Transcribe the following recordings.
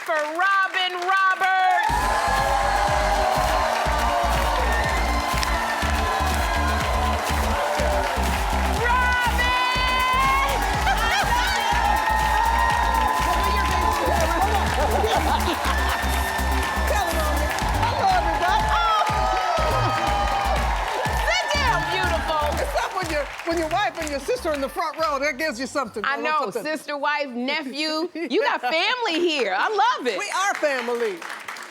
for Robin Roberts. When your wife and your sister in the front row, that gives you something. I know, sister, wife, nephew. You got family here. I love it. We are family.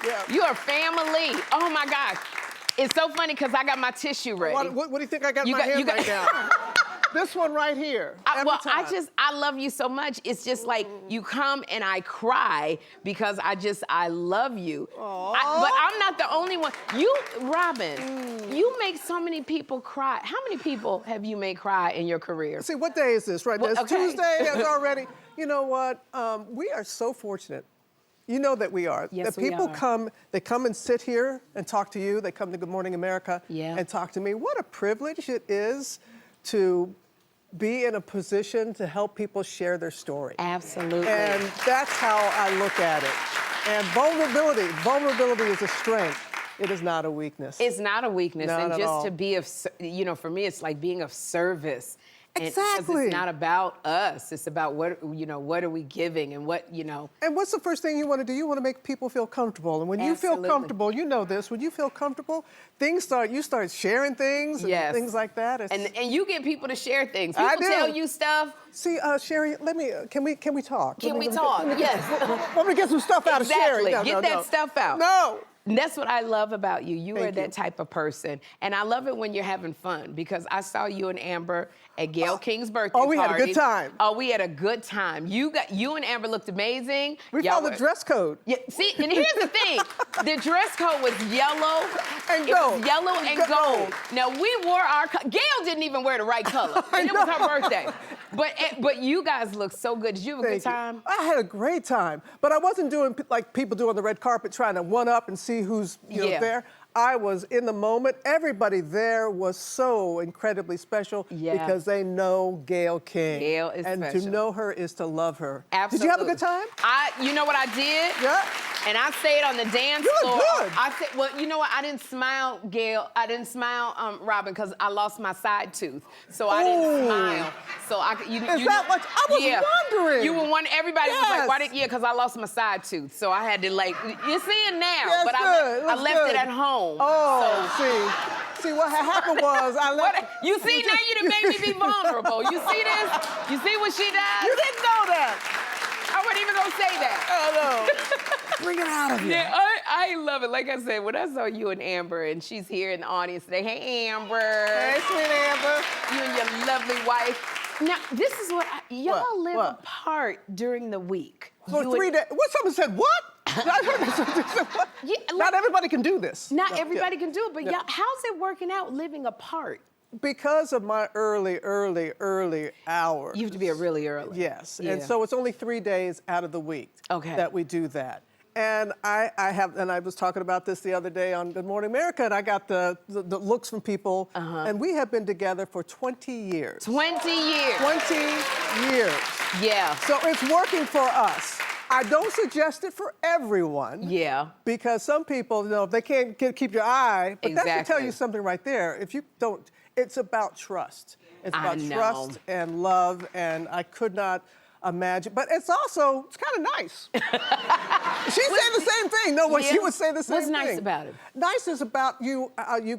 Yeah. You are family. Oh my gosh. It's so funny because I got my tissue ready. What do you think I got in my hand right now? This one right here. I love you so much. It's just like you come and I cry because I love you. But I'm not the only one. You, Robin, you make so many people cry. How many people have you made cry in your career? See, what day is this, right? Well, It's Tuesday, it's already. You know what? We are so fortunate. You know that we are. Yes, that people we are. come and sit here and talk to you. They come to Good Morning America and talk to me. What a privilege it is to be in a position to help people share their story. Absolutely. And that's how I look at it. And vulnerability is a strength. It is not a weakness. It's not a weakness. Not and at just all. to be of, for me, it's like being of service. Exactly. And it's not about us. It's about what are we giving and what. And what's the first thing you want to do? You want to make people feel comfortable. And when you feel comfortable, you know this, when you feel comfortable, you start sharing things and things like that. And you get people to share things. People tell you stuff. See, Sherri, can we talk? Can we talk? Yes. Let me get some stuff out of Sherri. Exactly. Get that stuff out. No. And that's what I love about you. You are Thank that you. type of person. And I love it when you're having fun because I saw you and Amber at Gayle King's birthday party. Oh, we had a good time. Oh, we had a good time. You and Amber looked amazing. We found the dress code. Yeah, see, and here's the thing. The dress code was yellow. And It gold. was yellow and gold. Now, we wore our Gayle didn't even wear the right color. And it was her birthday. But you guys looked so good. Did you have a good time? I had a great time. But I wasn't doing like people do on the red carpet, trying to one up and see who's there. I was in the moment. Everybody there was so incredibly special because they know Gayle King. Gayle is special. And to know her is to love her. Absolutely. Did you have a good time? You know what I did? Yeah. And I stayed on the dance floor. Good. I said, well, you know what? I didn't smile, Gayle. I didn't smile, Robin, because I lost my side tooth. So I didn't smile. So Is that what I was wondering? You were wondering. Everybody was like, why didn't? Yeah, because I lost my side tooth. So I had to you see it now, Yes, but I left it at home. See, what had happened was I left. You see, now you done made me be vulnerable. You see this? You see what she does? You didn't know that. I wasn't even gonna say that. Oh no. Bring it out of you. Yeah, I love it. Like I said, when I saw you and Amber, and she's here in the audience today. Hey, Amber. Hey, sweet Amber. You and your lovely wife. Now, this is what y'all live What? apart during the week. For 3 days. What? Someone said what? I heard this. Yeah, Not everybody can do this. Not everybody can do it, but y'all, how's it working out living apart? Because of my early hours. You have to be really early. Yes, Yeah. and so it's only 3 days out of the week that we do that. And I was talking about this the other day on Good Morning America, and I got the looks from people, and we have been together for 20 years. 20 years. 20 years. Yeah. So it's working for us. I don't suggest it for everyone. Yeah. Because some people, if they can't keep your eye, but that should tell you something right there. If you don't, it's about trust. It's about trust and love, and I could not imagine. But it's kind of nice. She said the same thing. No, she would say the same thing. What's nice about it? Nice is about you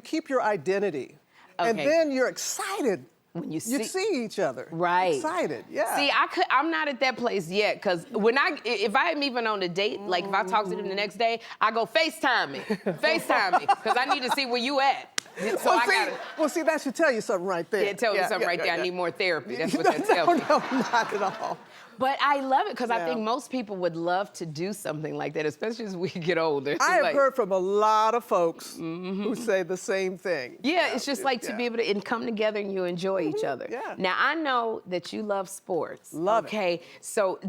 keep your identity. Okay. And then you're excited. When you see each other. Right. Excited, yeah. See, I'm not at that place yet, because if I am even on a date, like if I talk to them the next day, I go FaceTime me, because I need to see where you at. So see, that should tell you something right there. Yeah, tell you something right there. I need more therapy. That's what that tells me. No, not at all. But I love it because I think most people would love to do something like that, especially as we get older. I have heard from a lot of folks who say the same thing. Yeah, it's just like to be able to come together and you enjoy each other. Yeah. Now, I know that you love sports. Love it. Okay, so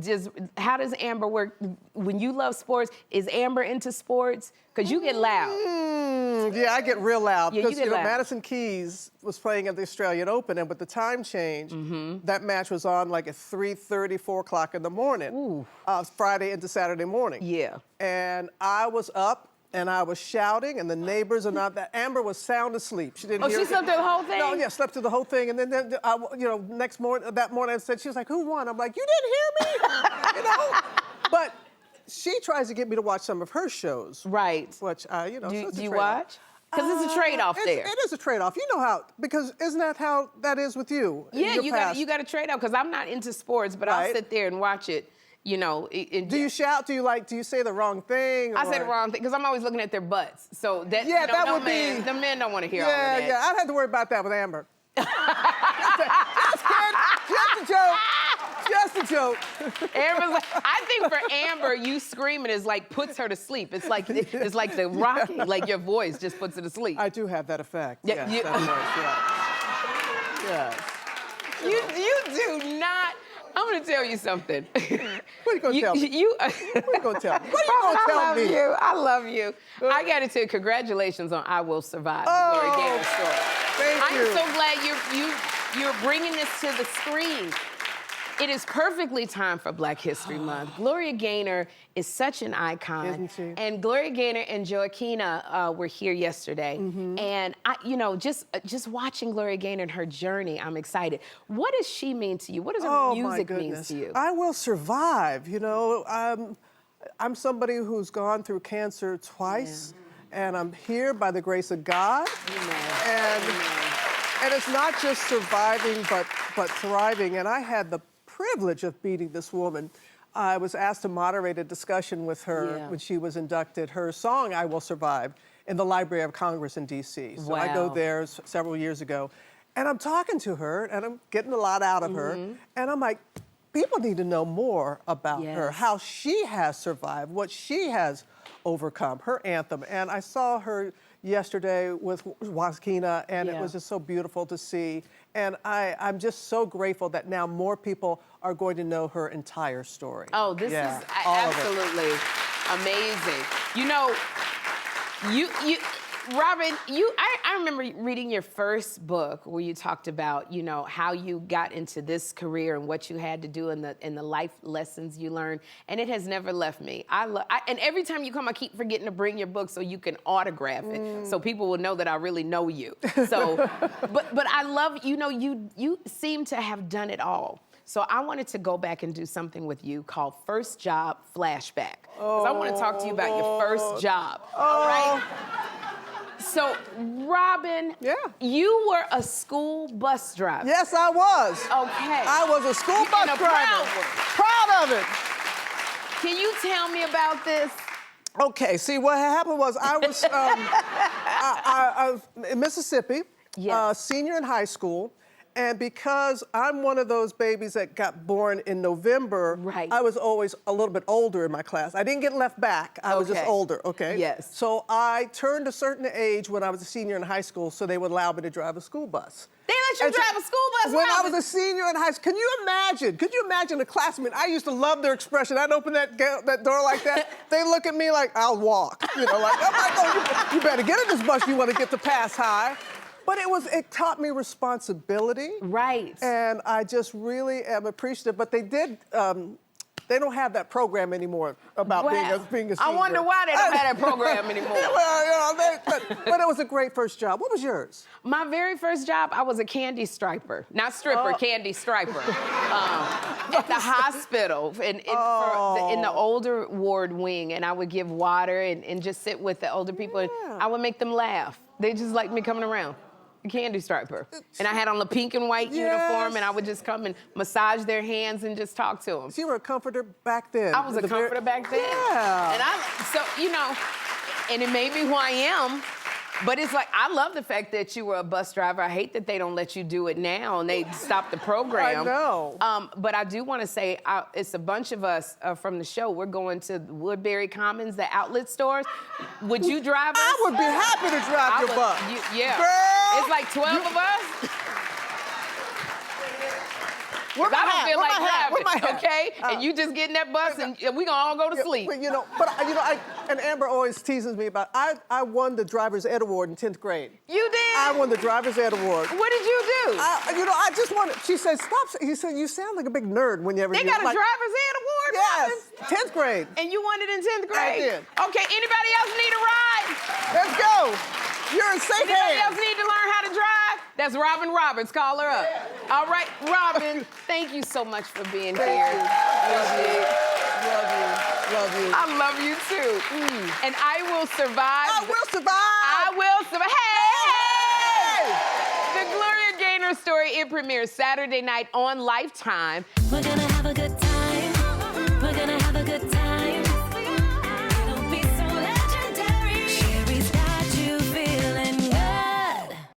how does Amber work? When you love sports, is Amber into sports? Because you get loud. Yeah, I get real loud. Yeah, you because, get loud. Madison Keys was playing at the Australian Open, and with the time change, that match was on like at 3:30, 4 o'clock in the morning, Friday into Saturday morning. Yeah. And I was up, and I was shouting, and the neighbors and all that. Amber was sound asleep. She didn't hear she slept through the whole thing? No, yeah, slept through the whole thing. And then next morning, that morning, I said, she was like, who won? I'm like, you didn't hear me? But she tries to get me to watch some of her shows. Right. Which, so it's a do you trade-off. watch? Because it's a trade-off there. It is a trade-off. You know how, because isn't that how that is with you? Yeah, you got to trade off, because I'm not into sports, but I'll sit there and watch it. Do you shout? Do you say the wrong thing? I say the wrong thing because I'm always looking at their butts. So that that would be. The men don't want to hear all of that. Yeah, I'd have to worry about that with Amber. Just a joke. Just a joke. Amber's like, I think for Amber, you screaming is like puts her to sleep. It's like the rocking, like your voice just puts her to sleep. I do have that effect. Yeah, yes, yes. You do not. I'm going to tell you something. What are you going to tell me? What are you going to tell me? What are you going to tell me? I love you. I got to tell you, congratulations on I Will Survive, the Gloria Gaynor Story. Thank you. I'm so glad you're bringing this to the screen. It is perfectly time for Black History Month. Gloria Gaynor is such an icon. Isn't she? And Gloria Gaynor and Joaquina were here yesterday. And just watching Gloria Gaynor and her journey, I'm excited. What does she mean to you? What does her music mean to you? I will survive. I'm somebody who's gone through cancer twice, and I'm here by the grace of God. And it's not just surviving, but thriving. And I had the privilege of meeting this woman. I was asked to moderate a discussion with her when she was inducted. Her song, I Will Survive, in the Library of Congress in D.C. So I go there several years ago. And I'm talking to her, and I'm getting a lot out of her. And I'm like, people need to know more about her, how she has survived, what she has overcome, her anthem. And I saw her yesterday with Joaquina, and it was just so beautiful to see. And I'm just so grateful that now more people are going to know her entire story. Oh, this is absolutely amazing. Robin, I remember reading your first book where you talked about, how you got into this career and what you had to do and the life lessons you learned, and it has never left me. And every time you come, I keep forgetting to bring your book so you can autograph it, so people will know that I really know you. So, but I love, you seem to have done it all. So I wanted to go back and do something with you called First Job Flashback. Because I want to talk to you about your first job, all right? So, Robin, you were a school bus driver. Yes, I was. Okay. I was a school bus driver. Proud of it. Can you tell me about this? Okay, see, what happened was I was I was in Mississippi, senior in high school. And because I'm one of those babies that got born in November, I was always a little bit older in my class. I didn't get left back. I was just older, okay? Yes. So I turned a certain age when I was a senior in high school, so they would allow me to drive a school bus. They let you drive a school bus? When I was a senior in high school. Could you imagine a classmate? I used to love their expression. I'd open that door like that. They look at me like, I'll walk. I'm like, oh, you better get in this bus. You want to get to Pass High. But it taught me responsibility. Right. And I just really am appreciative. But they did, they don't have that program anymore about being a senior. I wonder why they don't have that program anymore. But it was a great first job. What was yours? My very first job, I was a candy striper. Not stripper, candy striper. At the hospital, in the older ward wing. And I would give water and just sit with the older people. And I would make them laugh. They just liked me coming around. Candy striper. And I had on the pink and white uniform, and I would just come and massage their hands and just talk to them. So you were a comforter back then? I was a comforter back then. Yeah. And and it made me who I am. But it's like, I love the fact that you were a bus driver. I hate that they don't let you do it now and they stopped the program. I know. But I do want to say, it's a bunch of us from the show. We're going to Woodbury Commons, the outlet stores. Would you drive us? I would be happy to drive your bus. Yeah. Girl, it's like 12 of us. Where's my hat? feel Where's like my hat? Where's my rapping, hat? okay? And you just get in that bus and we gonna all go to sleep. But, and Amber always teases me about, I won the driver's ed award in 10th grade. You did? I won the driver's ed award. What did you do? I just wanted, she said, stop. He said, you sound like a big nerd whenever They got a driver's ed award? Yes, Robin? 10th grade. And you won it in 10th grade? I did. Okay, anybody else need a ride? Let's go. You're in safe hands. Anybody else need to learn how to drive? That's Robin Roberts. Call her up. Yeah. All right, Robin, thank you so much for being here. Love you. Love you. Love you. I love you too. And I will survive. I will survive. I will survive. Hey! The Gloria Gaynor Story, it premieres Saturday night on Lifetime. We're gonna have a good time. We're gonna have a good time.